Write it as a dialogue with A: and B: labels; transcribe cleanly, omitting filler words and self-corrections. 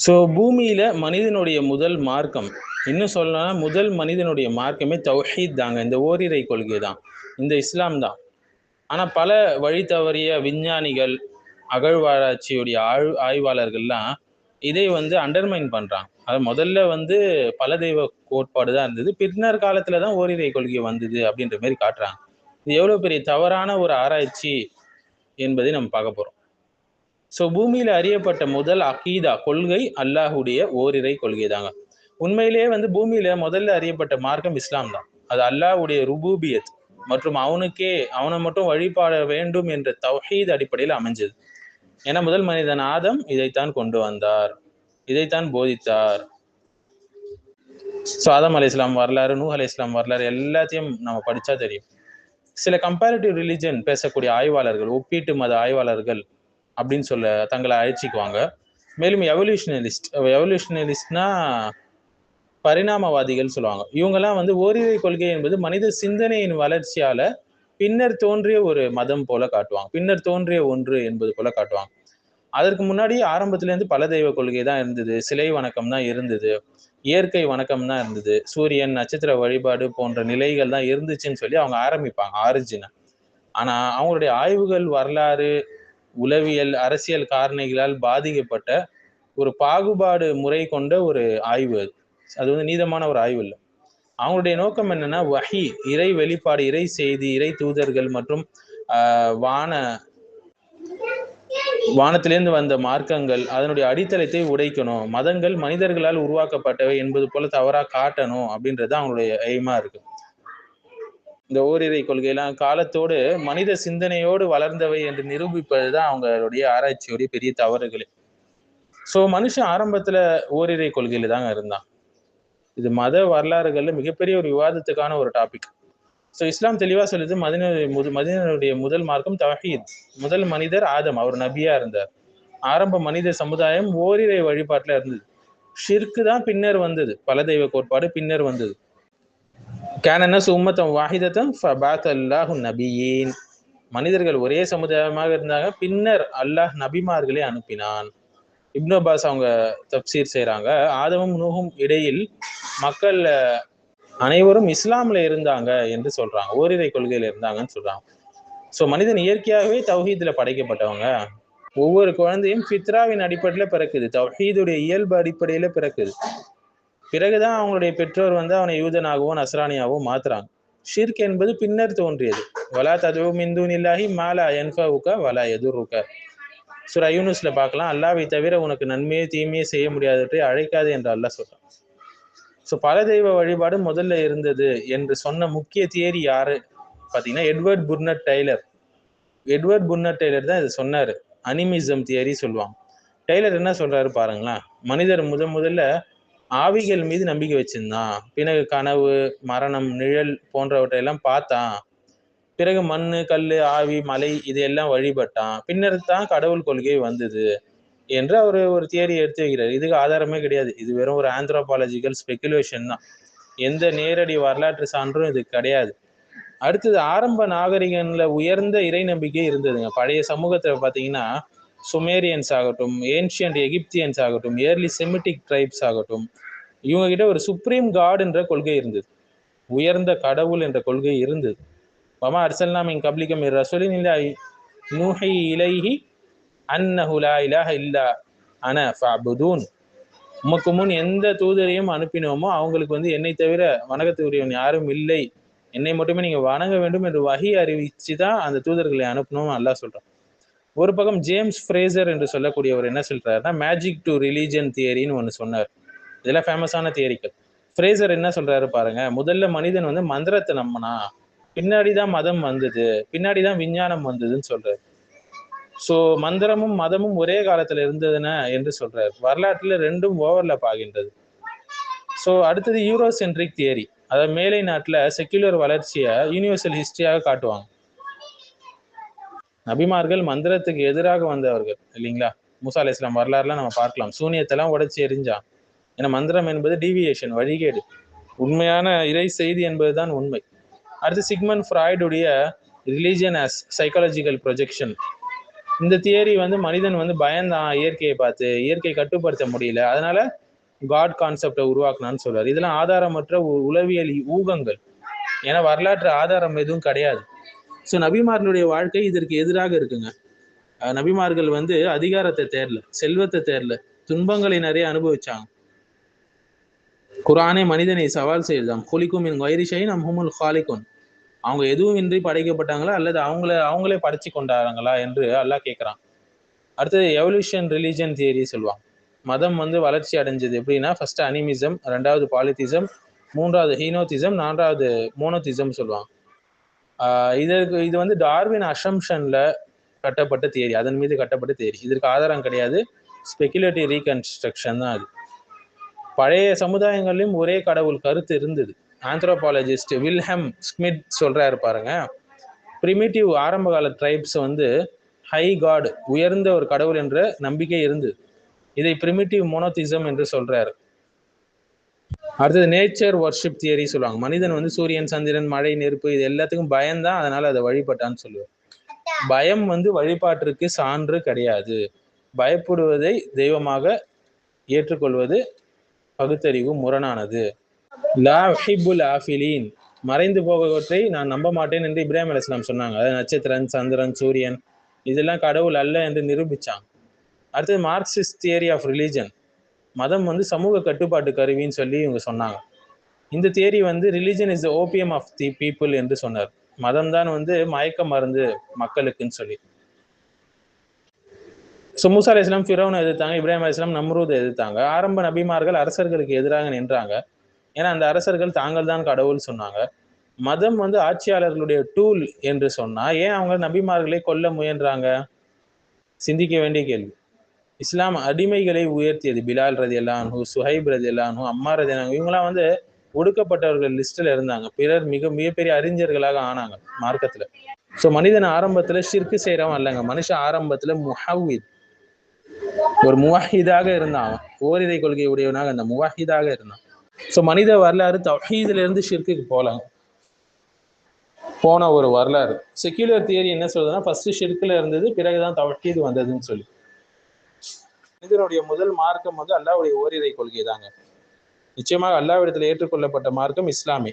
A: So பூமியில மனிதனுடைய முதல் மார்க்கம், இன்னும் சொல்லணும்னா முதல் மனிதனுடைய மார்க்கமே தௌஹீத் தாங்க. இந்த ஓரிரை கொள்கை தான், இந்த இஸ்லாம் தான். ஆனா பல வழி தவறிய விஞ்ஞானிகள், அகழ்வாராய்ச்சியுடைய ஆய்வாளர்கள்லாம் இதை அண்டர்மைன் பண்றாங்க. அது முதல்ல பல தெய்வ கோட்பாடு தான் இருந்தது, பின்னர் காலத்துல தான் ஓரிரை கொள்கை வந்தது அப்படின்ற மாதிரி காட்டுறாங்க. இது எவ்வளவு பெரிய தவறான ஒரு ஆராய்ச்சி என்பதை நம்ம பார்க்க போறோம். ஸோ பூமியில அறியப்பட்ட முதல் அகீதா கொள்கை அல்லாஹுடைய ஓரிரை கொள்கை தாங்க. உண்மையிலேயே பூமியில முதல்ல அறியப்பட்ட மார்க்கம் இஸ்லாம் தான். அது அல்லாஹுடைய ருபூபியத் மற்றும் அவனை மட்டும் வழிபாட வேண்டும் என்ற தௌஹீத் அடிப்படையில் அமைஞ்சது. ஏன்னா முதல் மனிதன் ஆதம் இதைத்தான் கொண்டு வந்தார், இதைத்தான் போதித்தார். ஸோ ஆதம் அலை இஸ்லாம் வரலாறு, நூஹ் அலை இஸ்லாம் வரலாறு எல்லாத்தையும் நம்ம படிச்சா தெரியும். சில கம்பேரிட்டிவ் ரிலிஜன் பேசக்கூடிய ஆய்வாளர்கள், ஒப்பீட்டு மத ஆய்வாளர்கள் அப்படின்னு தங்களை அழைச்சிக்குவாங்க. மேலும் எவல்யூஷனலிஸ்ட்னா பரிணாமவாதிகள் சொல்லுவாங்க. இவங்கெல்லாம் ஓரிரை கொள்கை என்பது மனித சிந்தனையின் வளர்ச்சியால பின்னர் தோன்றிய ஒரு மதம் போல காட்டுவாங்க, பின்னர் தோன்றிய ஒன்று என்பது போல காட்டுவாங்க. அதற்கு முன்னாடி ஆரம்பத்திலேருந்து பல தெய்வ கொள்கை தான் இருந்தது, சிலை வணக்கம் தான் இருந்தது, இயற்கை வணக்கம் தான் இருந்தது, சூரியன் நட்சத்திர வழிபாடு போன்ற நிலைகள் தான் இருந்துச்சுன்னு சொல்லி அவங்க ஆரம்பிப்பாங்க ஆரிஜினை. ஆனா அவங்களுடைய ஆய்வுகள், வரலாறு, உளவியல், அரசியல் காரணிகளால் பாதிக்கப்பட்ட ஒரு பாகுபாடு முறை கொண்ட ஒரு ஆய்வு. அது நீதமான ஒரு ஆய்வு இல்லை. அவங்களுடைய நோக்கம் என்னன்னா, வஹி, இறை வெளிப்பாடு, இறை செய்தி, இறை தூதர்கள் மற்றும் வானத்திலிருந்து வந்த மார்க்கங்கள் அதனுடைய அடித்தளத்தை உடைக்கணும், மதங்கள் மனிதர்களால் உருவாக்கப்பட்டவை என்பது போல தவறா காட்டணும் அப்படின்றது அவங்களுடைய எய்மா இருக்கு. இந்த ஓரிரை கொள்கையெல்லாம் காலத்தோடு மனித சிந்தனையோடு வளர்ந்தவை என்று நிரூபிப்பதுதான் அவங்களுடைய ஆராய்ச்சியோடைய பெரிய தவறுகளே. ஸோ மனுஷன் ஆரம்பத்துல ஓரிரை கொள்கையில தாங்க இருந்தான். இது மத வரலாறுகள்ல மிகப்பெரிய ஒரு விவாதத்துக்கான ஒரு டாபிக். ஸோ இஸ்லாம் தெளிவா சொல்லுது, மனிதனுடைய முதல் மார்க்கம் தௌஹீத். முதல் மனிதர் ஆதம், அவர் நபியா இருந்தார். ஆரம்ப மனித சமுதாயம் ஓரிரை வழிபாட்டுல இருந்தது. ஷிர்கு தான் பின்னர் வந்தது, பல தெய்வ கோட்பாடு பின்னர் வந்தது. கானன்னஸ் உம்மத்தன் வாஹிதத்தன் ஃபபஅஸ அல்லாஹு நபியீன். மனிதர்கள் ஒரே சமுதாயமாக இருந்தாங்க, பின்னர் அல்லாஹ் நபிமார்களை அனுப்பினான். இப்னு அப்பாஸ் அவங்க தப்சீர் செய்யறாங்க, ஆதமும் நூஹும் இடையில் மக்கள் அனைவரும் இஸ்லாம்ல இருந்தாங்க என்று சொல்றாங்க, ஓரிரை கொள்கையில இருந்தாங்கன்னு சொல்றாங்க. ஸோ மனிதன் இயற்கையாகவே தௌஹீதுல படைக்கப்பட்டவங்க. ஒவ்வொரு குழந்தையும் ஃபித்ராவின் அடிப்படையில பிறக்குது, தௌஹீதுடைய இயல்பு அடிப்படையில பிறக்குது. பிறகுதான் அவங்களுடைய பெற்றோர் அவனை யூதனாகவோ நஸ்ரானியாவோ மாத்துறாங்க. ஷிர்க் என்பது பின்னர் தோன்றியது. வலா ததுஉ மின் தூனில்லாஹி மா லா யன்ஃபஉக வலா யதுர்ருக. சூரா யூனுஸ்ல பார்க்கலாம், அல்லாஹ்வை தவிர உனக்கு நன்மையே தீமையே செய்ய முடியாதவற்றை அழைக்காது என்று அல்லாஹ் சொல்றான். ஸோ பல தெய்வ வழிபாடு முதல்ல இருந்தது என்று சொன்ன முக்கிய தியரி யாரு பார்த்தீங்கன்னா, எட்வர்ட் புர்னட் டெய்லர். எட்வர்ட் புர்னட் டெய்லர் தான் இதை சொன்னாரு. அனிமிசம் தியரி சொல்லுவாங்க. டெய்லர் என்ன சொல்றாரு பாருங்களேன், மனிதர் முதல்ல ஆவிகள் மீது நம்பிக்கை வச்சிருந்தான். பிறகு கனவு, மரணம், நிழல் போன்றவற்றை எல்லாம் பார்த்தான். பிறகு மண்ணு, கல், ஆவி, மலை இதையெல்லாம் வழிபட்டான். பின்னர் தான் கடவுள் கொள்கை வந்தது என்று அவர் ஒரு தியரி எடுத்து வைக்கிறார். இதுக்கு ஆதாரமே கிடையாது. இது வெறும் ஒரு ஆந்த்ரோபாலஜிக்கல் ஸ்பெகுலேஷன் தான். எந்த நேரடி வரலாற்று சான்றும் இது கிடையாது. அடுத்தது, ஆரம்ப நாகரிகன்ல உயர்ந்த இறை நம்பிக்கை இருந்ததுங்க. பழைய சமூகத்தை பார்த்தீங்கன்னா, சுமேரியன்ஸ் ஆகட்டும், ஏன்ஷியன்ட் எகிப்தியன்ஸ் ஆகட்டும், ஏர்லி செமிட்டிக் ட்ரைப்ஸ் ஆகட்டும், இவங்க கிட்ட ஒரு சுப்ரீம் காட் என்ற கொள்கை இருந்தது, உயர்ந்த கடவுள் என்ற கொள்கை இருந்தது. வமா அர்சல்னா மின் கப்லிக மின் ரசூலின் இல்லாஹி நூஹி இலைஹி அன்னஹு லா இலாஹ இல்லா அன ஃபஅபுதூன். உமக்கு முன் எந்த தூதரையும் அனுப்பினோமோ அவங்களுக்கு என்னை தவிர வணக்கத்துக்குரியவன் யாரும் இல்லை, என்னை மட்டுமே நீங்க வணங்க வேண்டும் என்று வஹி அறிவிச்சுதான் அந்த தூதர்களை அனுப்பணும்னு அல்லாஹ் சொல்றான். ஒரு பக்கம் ஜேம்ஸ் ஃப்ரேசர் என்று சொல்லக்கூடியவர் என்ன சொல்றாருன்னா, மேஜிக் டு ரிலீஜன் தியரின்னு ஒன்று சொன்னார். இதெல்லாம் ஃபேமஸான தியரிகள். ஃப்ரேசர் என்ன சொல்றாரு பாருங்க, முதல்ல மனிதன் மந்திரத்தை நம்பினா, பின்னாடிதான் மதம் வந்தது, பின்னாடிதான் விஞ்ஞானம் வந்ததுன்னு சொல்றாரு. ஸோ மந்திரமும் மதமும் ஒரே காலத்துல இருந்ததுன்னா என்று சொல்றாரு. வரலாற்றுல ரெண்டும் ஓவர்லாப் ஆகின்றது. ஸோ அடுத்தது யூரோசென்ட்ரிக் தியரி. அதாவது மேலை நாட்டுல செக்யுலர் வளர்ச்சியை யூனிவர்சல் ஹிஸ்டரியாக காட்டுவாங்க. நபிமார்கள் மந்திரத்துக்கு எதிராக வந்தவர்கள் இல்லைங்களா. மூசா அலை இஸ்லாம் வரலாறுலாம் நம்ம பார்க்கலாம். சூனியத்தெல்லாம் உடைச்சி எரிஞ்சான். ஏன்னா மந்திரம் என்பது டீவியேஷன், வழிகேடு. உண்மையான இறை செய்தி என்பதுதான் உண்மை. அடுத்து சிக்மண்ட் ஃப்ராய்டுடைய ரிலீஜியன் ஆஸ் சைக்காலஜிக்கல் ப்ரொஜெக்ஷன். இந்த தியரி வந்து மனிதன் வந்து பயந்தான் இயற்கையை பார்த்து, இயற்கையை கட்டுப்படுத்த முடியல, அதனால காட் கான்செப்டை உருவாக்குனான்னு சொல்றாரு. இதெல்லாம் ஆதாரமற்ற உளவியல் ஊகங்கள், ஏன்னா வரலாற்று ஆதாரம் எதுவும் கிடையாது. ஸோ நபிமார்களுடைய வாழ்க்கை இதற்கு எதிராக இருக்குங்க. நபிமார்கள் வந்து அதிகாரத்தை தேடல, செல்வத்தை தேடல, துன்பங்களை நிறைய அனுபவிச்சாங்க. குரானே மனிதனை சவால் செய்யுதாம், குலிக்கும் மின் கைரி ஷைஇன் அம் ஹுமுல் காலிகுன். அவங்க எதுவும் இன்றி படைக்கப்பட்டாங்களா அல்லது அவங்களே படைச்சு கொண்டாங்களா என்று அல்லாஹ் கேட்கிறான். அடுத்தது எவல்யூஷன் ரிலிஜன் தியரி சொல்லுவாங்க. மதம் வந்து வளர்ச்சி அடைஞ்சது எப்படின்னா, ஃபர்ஸ்ட் அனிமிசம், ரெண்டாவது பாலித்திசம், மூன்றாவது ஹீனோத்திசம், நான்காவது மோனோத்திசம் சொல்லுவாங்க. இது வந்து டார்வின் அசம்ஷன்ல கட்டப்பட்ட தியரி, அதன் மீது கட்டப்பட்ட தியரி. இதற்கு ஆதாரம் கிடையாது, ஸ்பெகுலேட்டிவ் ரீகன்ஸ்ட்ரக்ஷன் தான் அது. பழைய சமுதாயங்கள்லயும் ஒரே கடவுள் கருத்து இருந்தது. ஆந்த்ரோபாலஜிஸ்ட் வில்ஹெம் ஸ்மித் சொல்றாரு பாருங்க, பிரிமிட்டிவ் ஆரம்ப கால ட்ரைப்ஸ் வந்து ஹை காட், உயர்ந்த ஒரு கடவுள் என்ற நம்பிக்கை இருந்தது. இதை பிரிமிட்டிவ் மோனோதிசம் என்று சொல்றாரு. அடுத்தது நேச்சர் வர்ஷிப் தியரி சொல்லுவாங்க. மனிதன் வந்து சூரியன், சந்திரன், மழை, நெருப்பு இது எல்லாத்துக்கும் பயந்தான், அதனால அதை வழிபட்டான்னு சொல்லுவார். பயம் வந்து வழிபாட்டிற்கு சான்று கிடையாது. பயப்படுவதை தெய்வமாக ஏற்றுக்கொள்வது பகுத்தறிவு முரணானது. லா உஹிப்புல் ஆஃபிலீன், மறைந்து போகவற்றை நான் நம்ப மாட்டேன் என்று இப்ராஹிம் அலைஹிஸ்ஸலாம் சொன்னாங்க. அதாவது நட்சத்திரன், சந்திரன், சூரியன் இதெல்லாம் கடவுள் அல்ல என்று நிரூபிச்சாங்க. அடுத்தது மார்க்சிஸ்ட் தியரி ஆஃப் ரிலிஜன், மதம் வந்து சமூக கட்டுப்பாட்டு கருவின்னு சொல்லி இவங்க சொன்னாங்க. இந்த தியரி வந்து religion is the opium of the people என்று சொன்னார். மதம் தான் வந்து மயக்க மருந்து மக்களுக்குன்னு சொல்லி. ஸோ மூசா அலைஹிஸ்ஸலாம் ஃபிரௌனை எதிர்த்தாங்க, இப்ராஹிம் அலைஹிஸ்ஸலாம் நம்ரூதை எதிர்த்தாங்க. ஆரம்ப நபிமார்கள் அரசர்களுக்கு எதிராக நின்றாங்க, ஏன்னா அந்த அரசர்கள் தாங்கள் தான் கடவுள் சொன்னாங்க. மதம் வந்து ஆட்சியாளர்களுடைய டூல் என்று சொன்னா ஏன் அவங்க நபிமார்களை கொல்ல முயன்றாங்க? சிந்திக்க வேண்டிய கேள்வி. இஸ்லாம் அடிமைகளை உயர்த்தியது. பிலால் ரதியல்லாஹு அன்ஹு, சுஹைப் ரதியல்லாஹு அன்ஹு, அம்மார் ரதியல்லாஹு அன்ஹு, இவங்கெல்லாம் வந்து ஒடுக்கப்பட்டவர்கள் லிஸ்ட்ல இருந்தாங்க. பிறர் மிகப்பெரிய அறிஞர்களாக ஆனாங்க மார்க்கத்துல. ஸோ மனிதன் ஆரம்பத்துல ஷிர்கு செய்யறவன் அல்லங்க, மனுஷன் ஆரம்பத்துல முஹவ்வித், ஒரு முவஹிதாக இருந்தான். ஓரிரை கொள்கை உடையவனாக அந்த முவஹிதாக இருந்தான். ஸோ மனித வரலாறு தௌஹீதுல இருந்து ஷிர்குக்கு போன ஒரு வரலாறு. செக்யூலர் தியரி என்ன சொல்றதுன்னா, ஃபர்ஸ்ட் ஷிர்குல இருந்தது, பிறகுதான் தௌஹீது வந்ததுன்னு சொல்லி. மனிதனுடைய முதல் மார்க்கம் வந்து அல்லாஹ்வுடைய ஓரிரை கொள்கை தாங்க. நிச்சயமாக அல்லாஹ்விடத்தில் ஏற்றுக்கொள்ளப்பட்ட மார்க்கம் இஸ்லாமே.